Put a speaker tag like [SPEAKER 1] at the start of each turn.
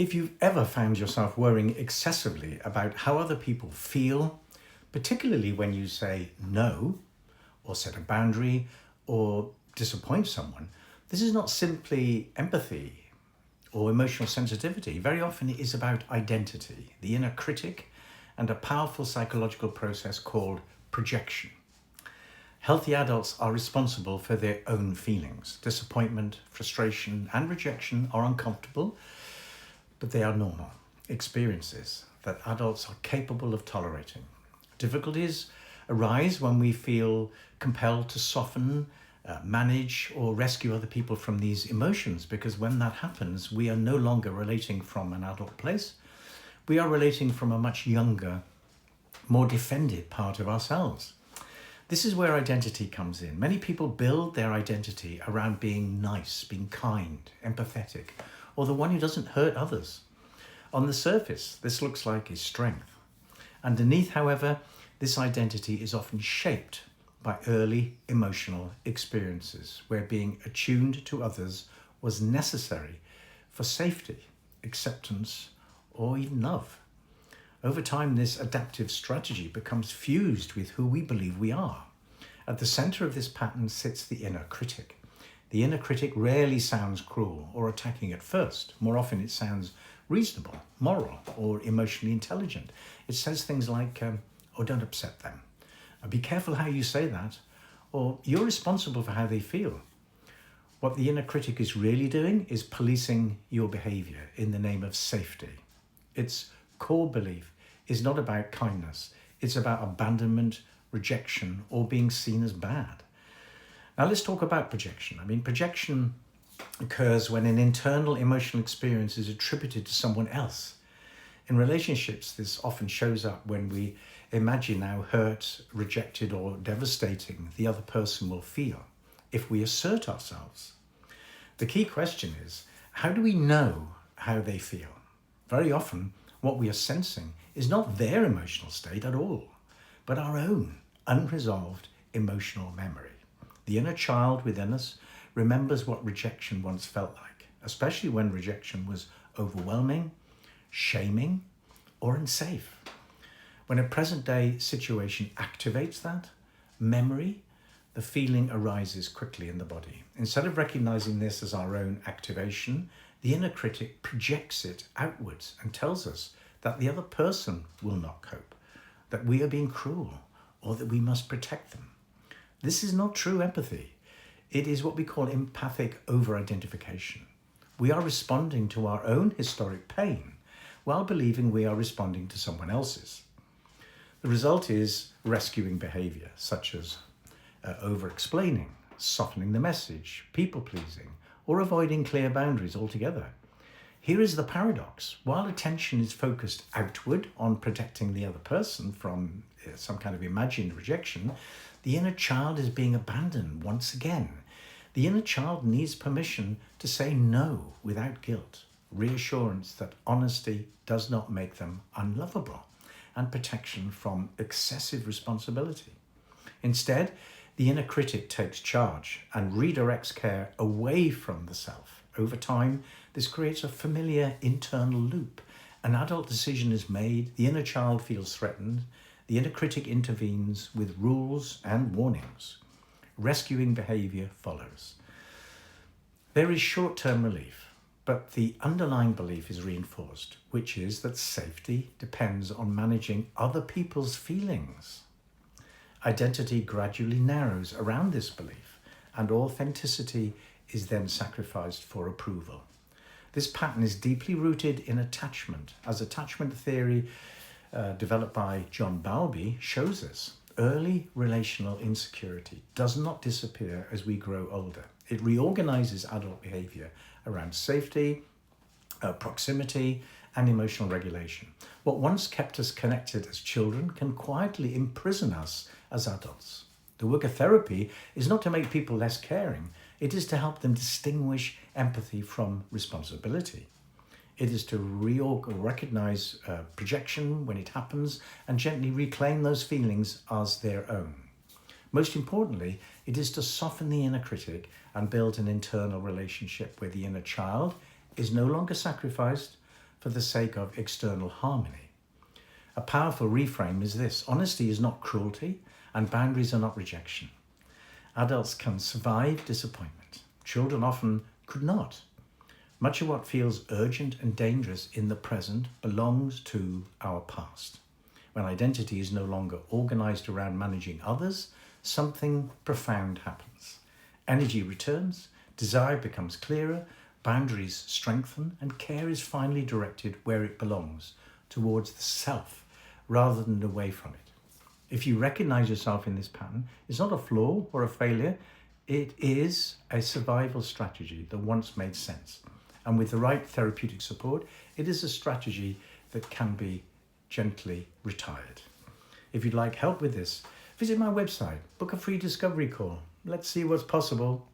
[SPEAKER 1] If you've ever found yourself worrying excessively about how other people feel, particularly when you say no, or set a boundary, or disappoint someone, this is not simply empathy or emotional sensitivity. Very often it is about identity, the inner critic, and a powerful psychological process called projection. Healthy adults are responsible for their own feelings. Disappointment, frustration, and rejection are uncomfortable, but they are normal experiences that adults are capable of tolerating. Difficulties arise when we feel compelled to soften, manage, or rescue other people from these emotions, because when that happens, we are no longer relating from an adult place. We are relating from a much younger, more defended part of ourselves. This is where identity comes in. Many people build their identity around being nice, being kind, empathetic, or the one who doesn't hurt others. On the surface, this looks like his strength. Underneath, however, this identity is often shaped by early emotional experiences where being attuned to others was necessary for safety, acceptance, or even love. Over time, this adaptive strategy becomes fused with who we believe we are. At the center of this pattern sits the inner critic. The inner critic rarely sounds cruel or attacking at first. More often it sounds reasonable, moral, or emotionally intelligent. It says things like, oh, don't upset them. Be careful how you say that. Or you're responsible for how they feel. What the inner critic is really doing is policing your behavior in the name of safety. Its core belief is not about kindness. It's about abandonment, rejection, or being seen as bad. Now let's talk about projection. Projection occurs when an internal emotional experience is attributed to someone else. In relationships, this often shows up when we imagine how hurt, rejected, or devastating the other person will feel if we assert ourselves. The key question is, how do we know how they feel? Very often, what we are sensing is not their emotional state at all, but our own unresolved emotional memory. The inner child within us remembers what rejection once felt like, especially when rejection was overwhelming, shaming, or unsafe. When a present-day situation activates that memory, the feeling arises quickly in the body. Instead of recognizing this as our own activation, the inner critic projects it outwards and tells us that the other person will not cope, that we are being cruel, or that we must protect them. This is not true empathy. It is what we call empathic over-identification. We are responding to our own historic pain while believing we are responding to someone else's. The result is rescuing behavior, such as over-explaining, softening the message, people-pleasing, or avoiding clear boundaries altogether. Here is the paradox. While attention is focused outward on protecting the other person from some kind of imagined rejection, the inner child is being abandoned once again. The inner child needs permission to say no without guilt, reassurance that honesty does not make them unlovable, and protection from excessive responsibility. Instead, the inner critic takes charge and redirects care away from the self. Over time, this creates a familiar internal loop. An adult decision is made, the inner child feels threatened, the inner critic intervenes with rules and warnings. Rescuing behavior follows. There is short-term relief, but the underlying belief is reinforced, which is that safety depends on managing other people's feelings. Identity gradually narrows around this belief, and authenticity is then sacrificed for approval. This pattern is deeply rooted in attachment, as attachment theory developed by John Bowlby shows us. Early relational insecurity does not disappear as we grow older. It reorganizes adult behavior around safety, proximity, and emotional regulation. What once kept us connected as children can quietly imprison us as adults. The work of therapy is not to make people less caring. It is to help them distinguish empathy from responsibility. It is to recognize projection when it happens and gently reclaim those feelings as their own. Most importantly, it is to soften the inner critic and build an internal relationship where the inner child is no longer sacrificed, for the sake of external harmony. A powerful reframe is this: honesty is not cruelty, and boundaries are not rejection. Adults can survive disappointment. Children often could not. Much of what feels urgent and dangerous in the present belongs to our past. When identity is no longer organised around managing others, something profound happens. Energy returns, desire becomes clearer, boundaries strengthen, and care is finally directed where it belongs, towards the self, rather than away from it. If you recognise yourself in this pattern, it's not a flaw or a failure, it is a survival strategy that once made sense. And with the right therapeutic support, it is a strategy that can be gently retired. If you'd like help with this, visit my website, book a free discovery call. Let's see what's possible.